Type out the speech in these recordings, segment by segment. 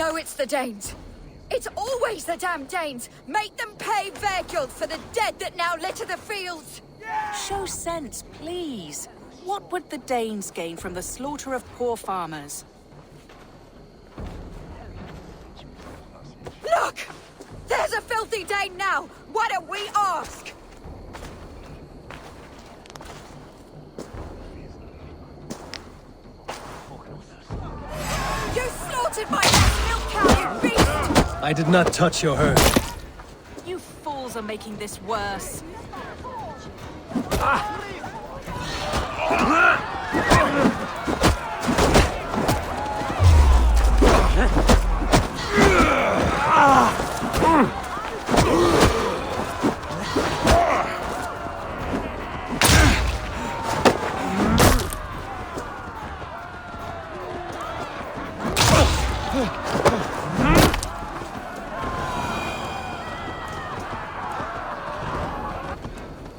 know it's the Danes. It's always the damn Danes. Make them pay their guilt for the dead that now litter the fields. Show sense, please. What would the Danes gain from the slaughter of poor farmers? Look! There's a filthy Dane now! Why don't we ask? You slaughtered my milk cow, you beast! I did not touch your herd. You fools are making this worse.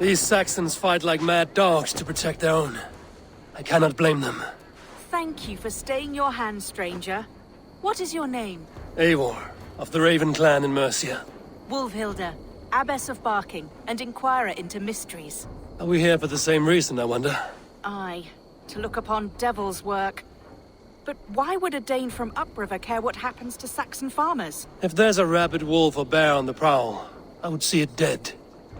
These Saxons fight like mad dogs to protect their own. I cannot blame them. Thank you for staying your hand, stranger. What is your name? Eivor, of the Raven clan in Mercia. Wolfhilda, Abbess of Barking, and Inquirer into mysteries. Are we here for the same reason, I wonder? Aye, to look upon devil's work. But why would a Dane from upriver care what happens to Saxon farmers? If there's a rabid wolf or bear on the prowl, I would see it dead.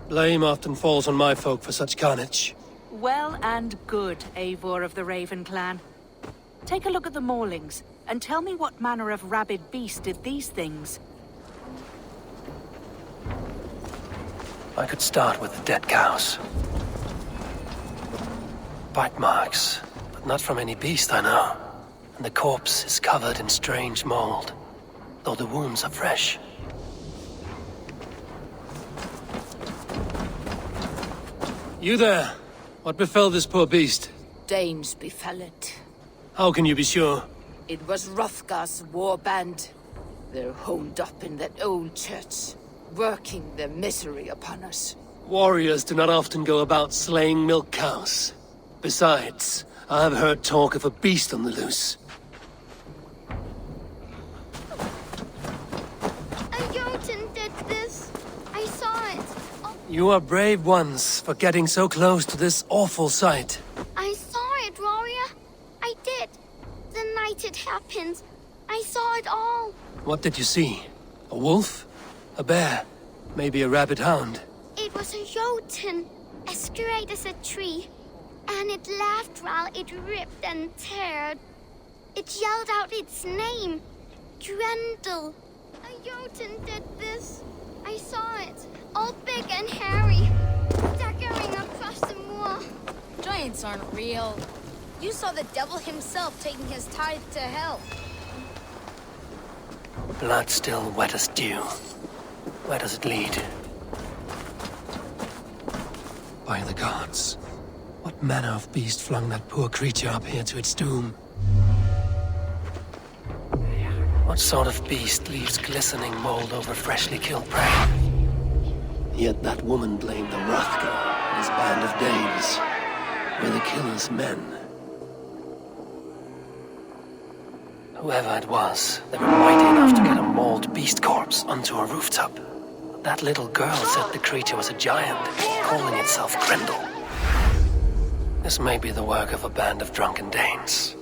Blame often falls on my folk for such carnage. Well and good, Eivor of the Raven clan. Take a look at the maulings, and tell me what manner of rabid beast did these things. I could start with the dead cows. Bite marks, but not from any beast I know. And the corpse is covered in strange mold, though the wounds are fresh. You there? What befell this poor beast? Danes befell it. How can you be sure? It was Hrothgar's war band. They're holed up in that old church, working their misery upon us. Warriors do not often go about slaying milk cows. Besides, I have heard talk of a beast on the loose. A Jotun did this. I saw it. You are brave ones for getting so close to this awful sight. I saw it, warrior. I did. The night it happened. I saw it all. What did you see? A wolf? A bear? Maybe a rabid hound? It was a Jotun, as straight as a tree. And it laughed while it ripped and teared. It yelled out its name. Grendel. A Jotun did this. I saw it. All big and hairy. Staggering across the moor. Giants aren't real. You saw the devil himself taking his tithe to hell. Blood still wet as dew. Where does it lead? By the gods. What manner of beast flung that poor creature up here to its doom? What sort of beast leaves glistening mold over freshly killed prey? Yet that woman blamed the Hrothgar and his band of Danes. Were the killer's men. Whoever it was, they were mighty enough to get a mauled beast corpse onto a rooftop. That little girl said the creature was a giant, calling itself Grendel. This may be the work of a band of drunken Danes.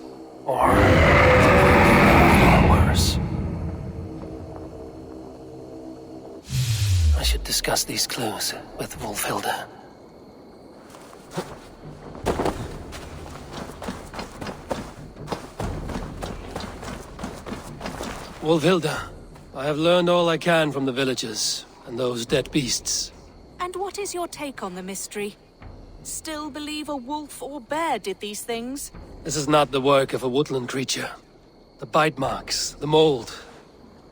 Or worse. I should discuss these clues with Wolfhilda. Wolfhilda, I have learned all I can from the villagers and those dead beasts. And what is your take on the mystery? Still believe a wolf or bear did these things? This is not the work of a woodland creature. The bite marks, the mold,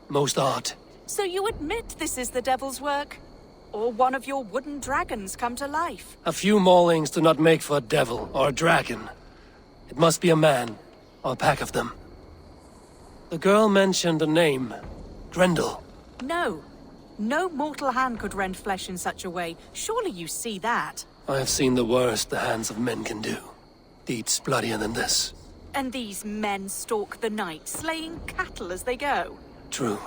most art. So you admit this is the devil's work? Or one of your wooden dragons come to life? A few maulings do not make for a devil or a dragon. It must be a man, or a pack of them. The girl mentioned a name. Grendel. No. No mortal hand could rend flesh in such a way. Surely you see that. I have seen the worst the hands of men can do. Deeds bloodier than this. And these men stalk the night, slaying cattle as they go. True.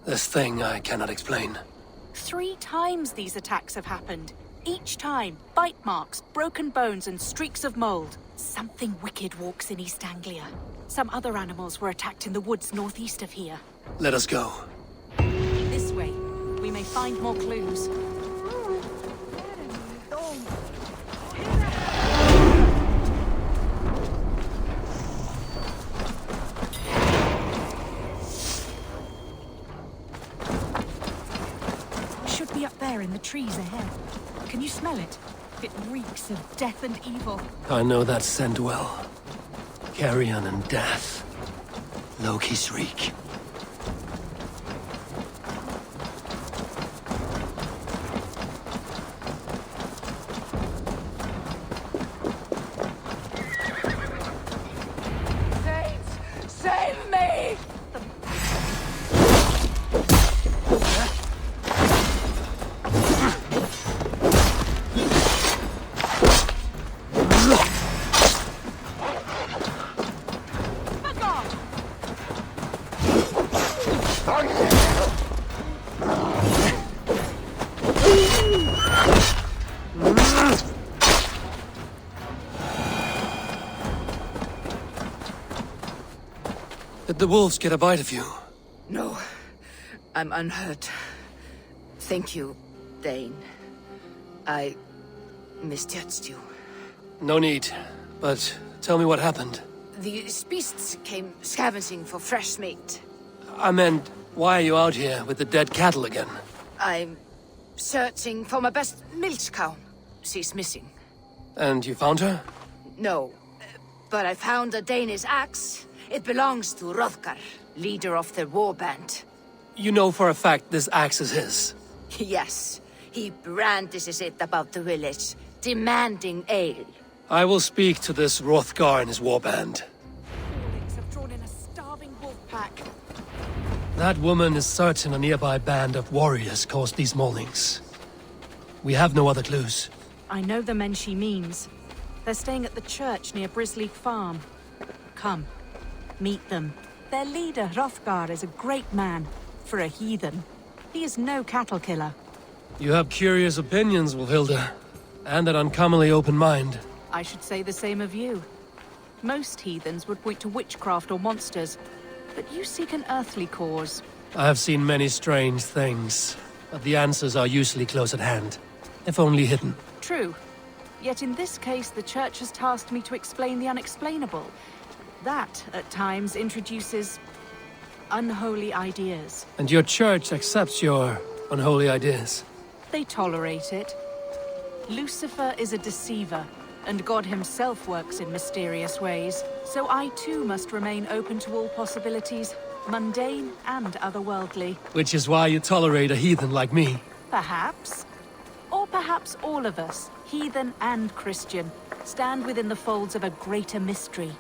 This thing I cannot explain. 3 times these attacks have happened. Each time, bite marks, broken bones, and streaks of mold. Something wicked walks in East Anglia. Some other animals were attacked in the woods northeast of here. Let us go. This way. We may find more clues. Should be up there in the trees ahead. Can you smell it? It reeks of death and evil. I know that scent well. Carrion and death. Loki's reek. Save me! Did the wolves get a bite of you? No, I'm unhurt. Thank you, Dane. I misjudged you. No need. But tell me what happened. These beasts came scavenging for fresh meat. I meant, why are you out here with the dead cattle again? I'm searching for my best milch cow. She's missing. And you found her? No, but I found a Danish axe. It belongs to Hrothgar, leader of the war band. You know for a fact this axe is his. Yes, he brandishes it about the village, demanding ale. I will speak to this Hrothgar and his warband. Warlings have drawn in a starving wolf pack. That woman is certain a nearby band of warriors caused these maulings. We have no other clues. I know the men she means. They're staying at the church near Brisleek Farm. Come, meet them. Their leader, Hrothgar, is a great man. For a heathen. He is no cattle killer. You have curious opinions, Wolfhilda. And an uncommonly open mind. I should say the same of you. Most heathens would point to witchcraft or monsters, but you seek an earthly cause. I have seen many strange things, but the answers are usually close at hand, if only hidden. True. Yet in this case, the church has tasked me to explain the unexplainable. That, at times, introduces unholy ideas. And your church accepts your unholy ideas? They tolerate it. Lucifer is a deceiver, and God himself works in mysterious ways. So I too must remain open to all possibilities, mundane and otherworldly. Which is why you tolerate a heathen like me. Perhaps. Or perhaps all of us, heathen and Christian, stand within the folds of a greater mystery.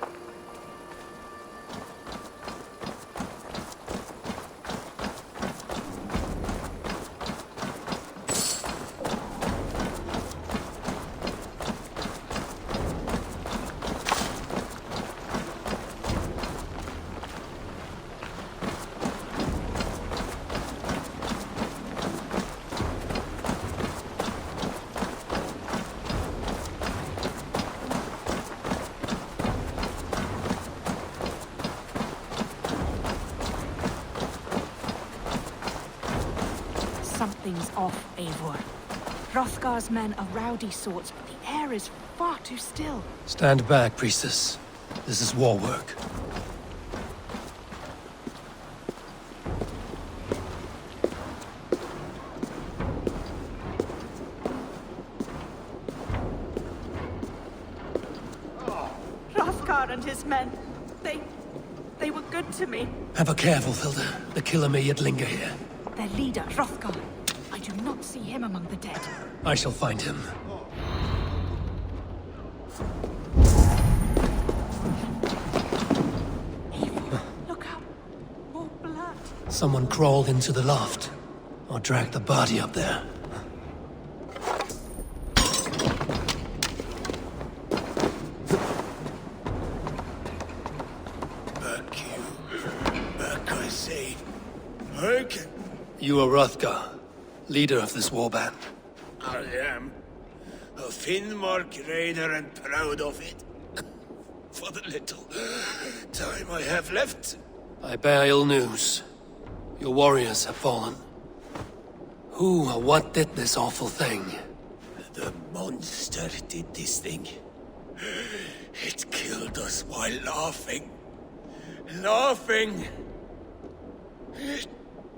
Something's off, Eivor. Hrothgar's men are rowdy sorts, but the air is far too still. Stand back, priestess. This is war work. Hrothgar and his men, they were good to me. Have a care, Wolfhilda. The killer may yet linger here. Their leader, Hrothgar. I do not see him among the dead. I shall find him. Look out! More blood! Someone crawled into the loft. Or dragged the body up there. Back, you. Back, I say. You are Hrothgar, leader of this warband. I am. A Finnmark raider and proud of it. For the little time I have left. I bear ill news. Your warriors have fallen. Who or what did this awful thing? The monster did this thing. It killed us while laughing. Laughing! It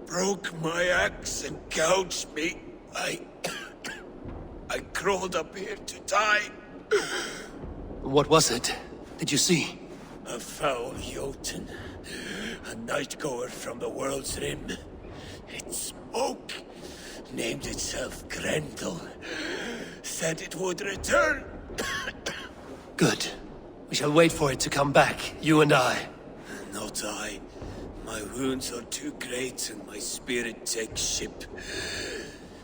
broke my axe and gouged me. I crawled up here to die. What was it? Did you see? A foul Jotun. A night-goer from the world's rim. It spoke. Named itself Grendel. Said it would return. Good. We shall wait for it to come back, you and I. Not I. My wounds are too great and my spirit takes ship.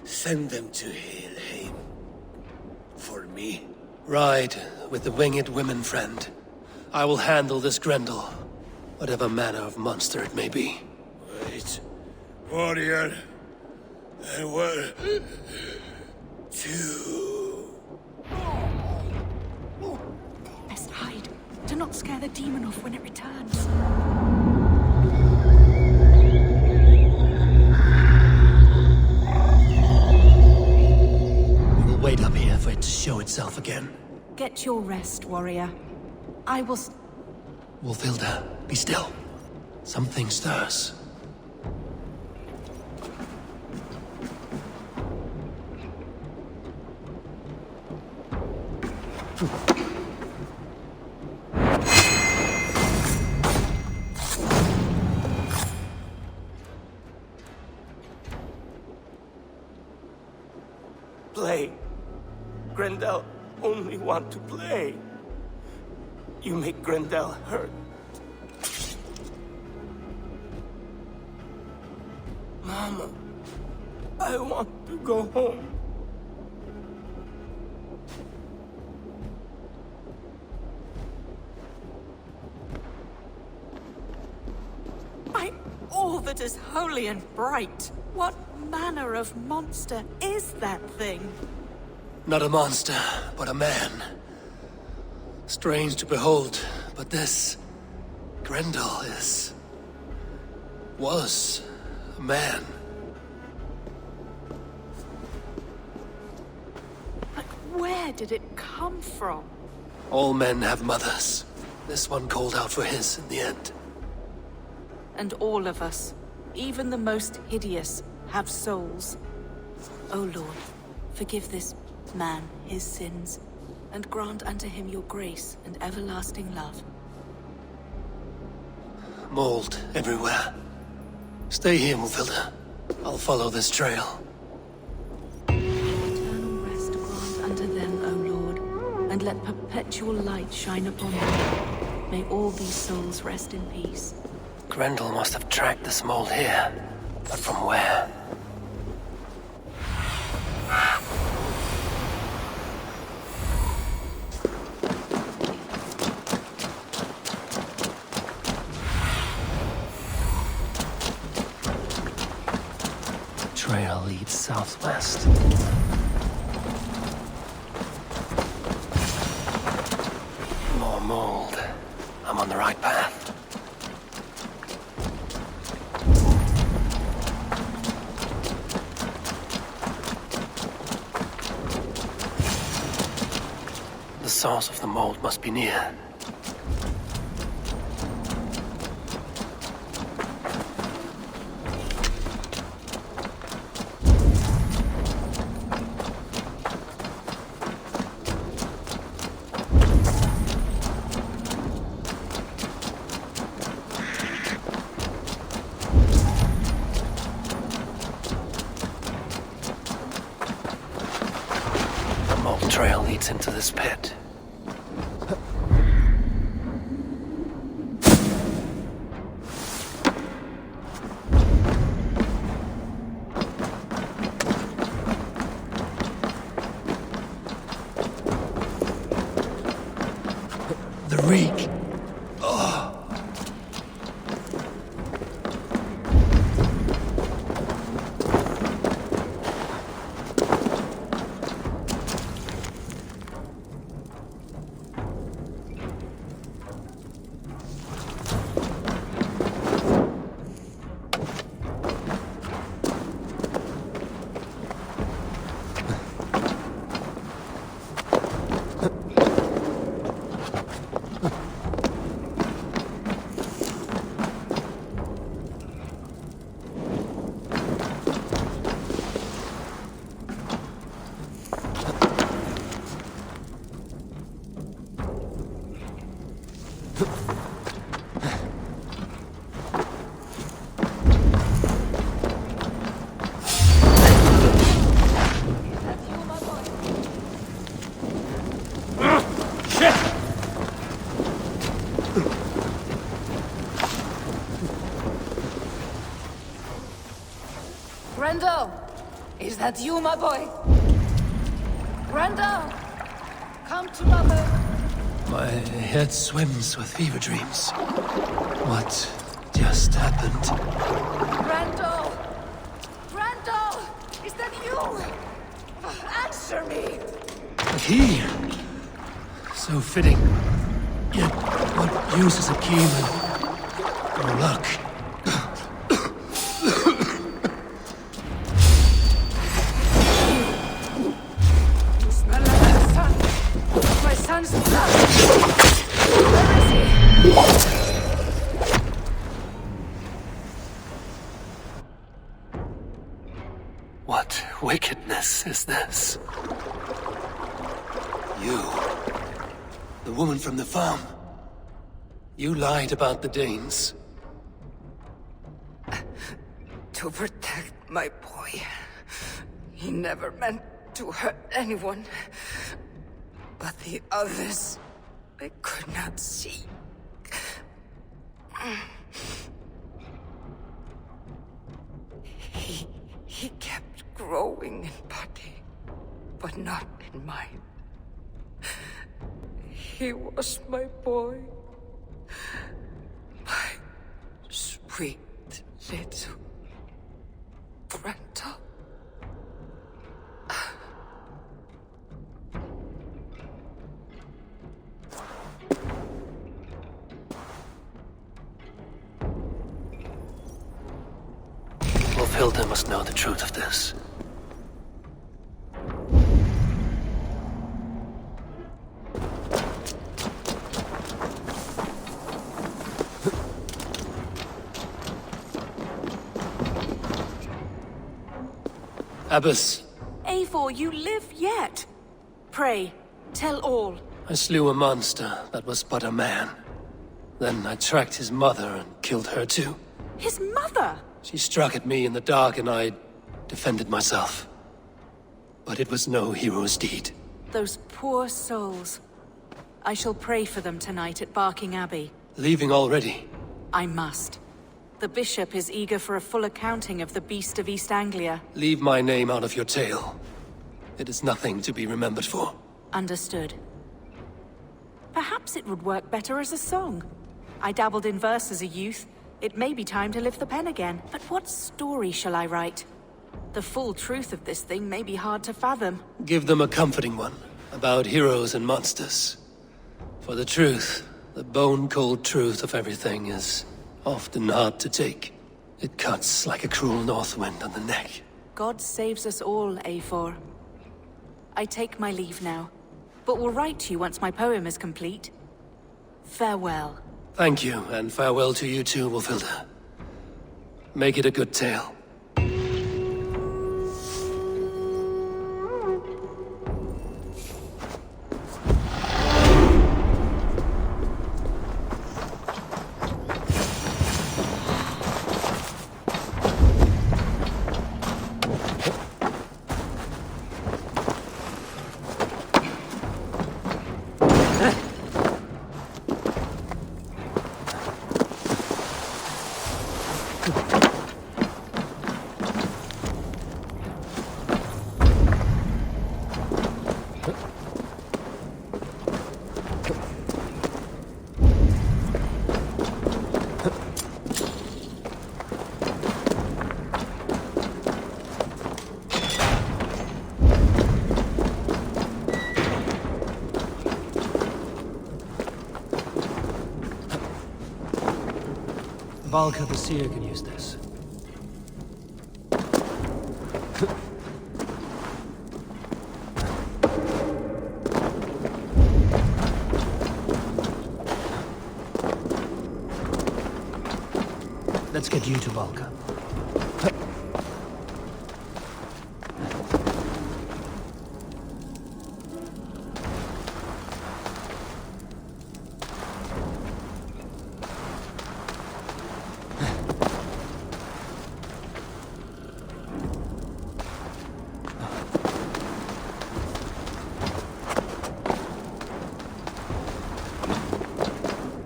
Send them to Helheim. For me. Ride with the winged women friend. I will handle this Grendel, whatever manner of monster it may be. Wait. Warrior. There were... two... Best hide. Do not scare the demon off when it returns. We will wait up here for it to show itself again. Get your rest, warrior. I will... Wolfhilda, be still. Something stirs. Play. Grendel only want to play. You make Grendel hurt. Mama, I want to go home. By all that is holy and bright, what manner of monster is that thing? Not a monster, but a man. Strange to behold, but this... Grendel is... was... a man. But where did it come from? All men have mothers. This one called out for his in the end. And all of us, even the most hideous, have souls. O Lord, forgive this man his sins, and grant unto him your grace and everlasting love. Mold everywhere. Stay here, Wolfhilda. I'll follow this trail. Eternal rest grant unto them, O Lord, and let perpetual light shine upon them. May all these souls rest in peace. Grendel must have tracked this mold here, but from where? Trail leads southwest. More mold. I'm on the right path. The source of the mold must be near. The mold trail leads into this pit. The reek. that you, my boy? Grandal! Come to mother! My head swims with fever dreams. What just happened? Grandal! Grandal! Is that you? Answer me! A key! So fitting. Yet, what use is a key when no luck? You smell like my son! My son's blood! Where is he? What wickedness is this? You, the woman from the farm. You lied about the Danes. To protect my boy. He never meant to hurt anyone. But the others, I could not see. He kept growing in body, but not in mind. He was my boy. My sweet little Grandal. Wolfhilda must know the truth of this. Abbess, Eivor, you live yet. Pray, tell all. I slew a monster that was but a man. Then I tracked his mother and killed her too. His mother! She struck at me in the dark and I defended myself. But it was no hero's deed. Those poor souls. I shall pray for them tonight at Barking Abbey. Leaving already? I must. The bishop is eager for a full accounting of the Beast of East Anglia. Leave my name out of your tale. It is nothing to be remembered for. Understood. Perhaps it would work better as a song. I dabbled in verse as a youth. It may be time to lift the pen again. But what story shall I write? The full truth of this thing may be hard to fathom. Give them a comforting one, about heroes and monsters. For the truth, the bone-cold truth of everything is often hard to take. It cuts like a cruel north wind on the neck. God saves us all, Eivor. I take my leave now, but will write to you once my poem is complete. Farewell. Thank you, and farewell to you too, Wolfhilda. Make it a good tale. Valka the Seer can use this. Let's get you to Valka.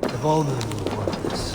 The Volman will want this.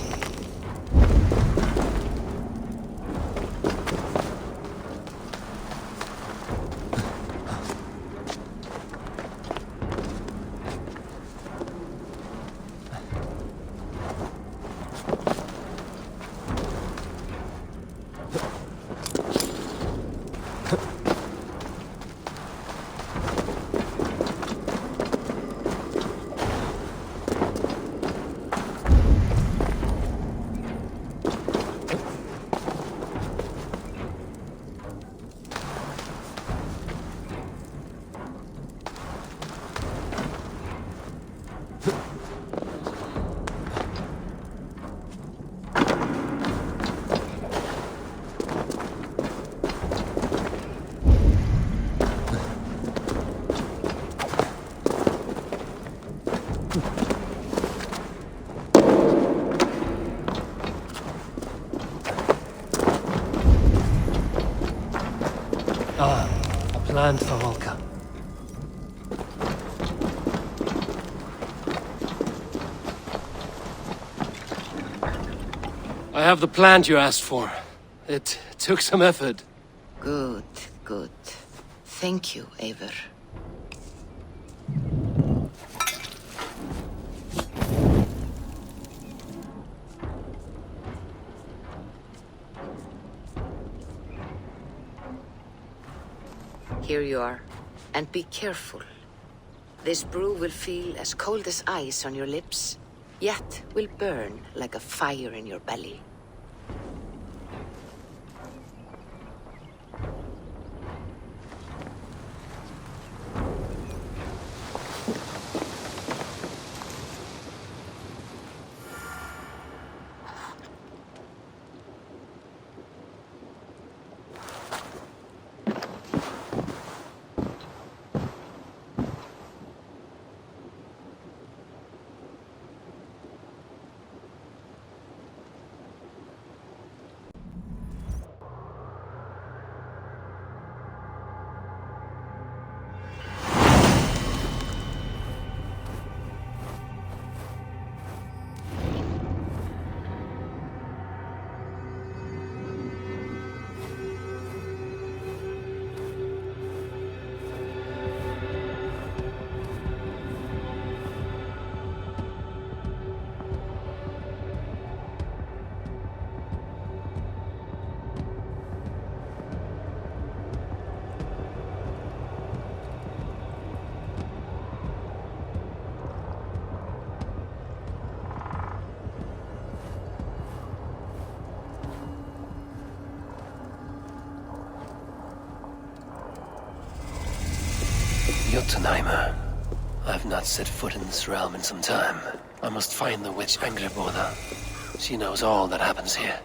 Land for Volca. I have the plant you asked for. It took some effort. Good, good. Thank you, Eivor. Here you are. And be careful. This brew will feel as cold as ice on your lips, yet will burn like a fire in your belly. Jotunheimer. I've not set foot in this realm in some time. I must find the witch Angrboda. She knows all that happens here.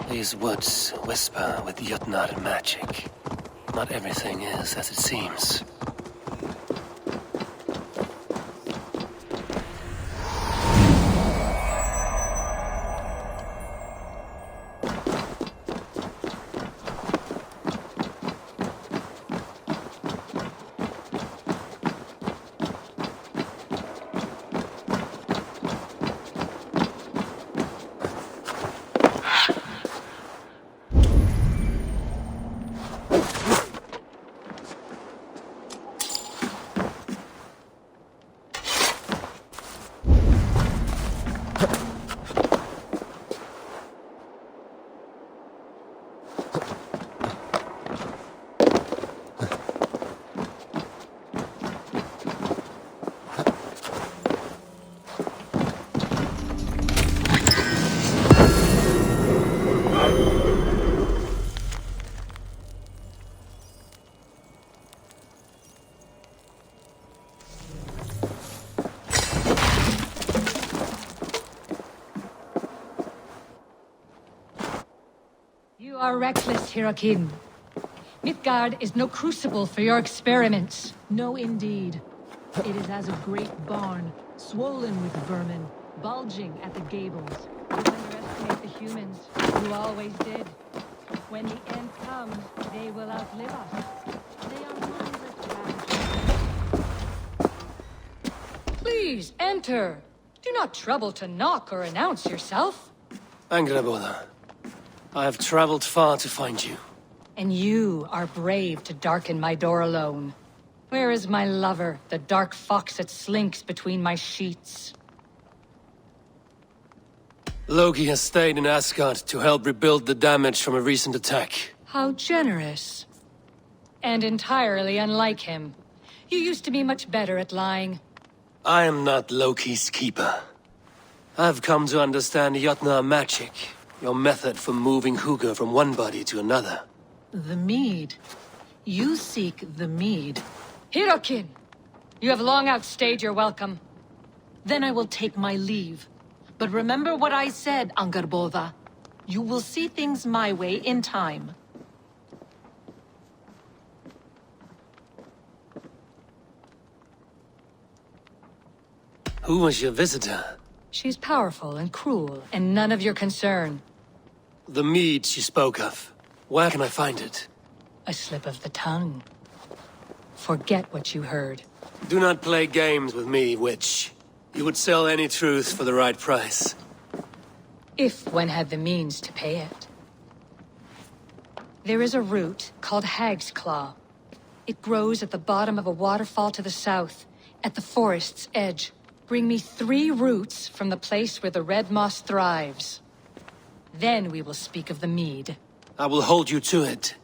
These woods whisper with Jotnar magic. Not everything is as it seems. You are reckless, Hirakin. Midgard is no crucible for your experiments. No, indeed. It is as a great barn, swollen with vermin, bulging at the gables. You underestimate the humans. You always did. When the end comes, they will outlive us. They are mindless ravages. Please, enter. Do not trouble to knock or announce yourself. Angrboda, I have traveled far to find you. And you are brave to darken my door alone. Where is my lover, the dark fox that slinks between my sheets? Loki has stayed in Asgard to help rebuild the damage from a recent attack. How generous. And entirely unlike him. You used to be much better at lying. I am not Loki's keeper. I've come to understand Jotnar magic, your method for moving Hugr from one body to another. The mead. You seek the mead. Hirokin! You have long outstayed your welcome. Then I will take my leave. But remember what I said, Angrboda. You will see things my way in time. Who was your visitor? She's powerful and cruel, and none of your concern. The mead she spoke of. Where can I find it? A slip of the tongue. Forget what you heard. Do not play games with me, witch. You would sell any truth for the right price. If one had the means to pay it. There is a root called Hag's Claw. It grows at the bottom of a waterfall to the south, at the forest's edge. Bring me 3 roots from the place where the red moss thrives. Then we will speak of the mead. I will hold you to it.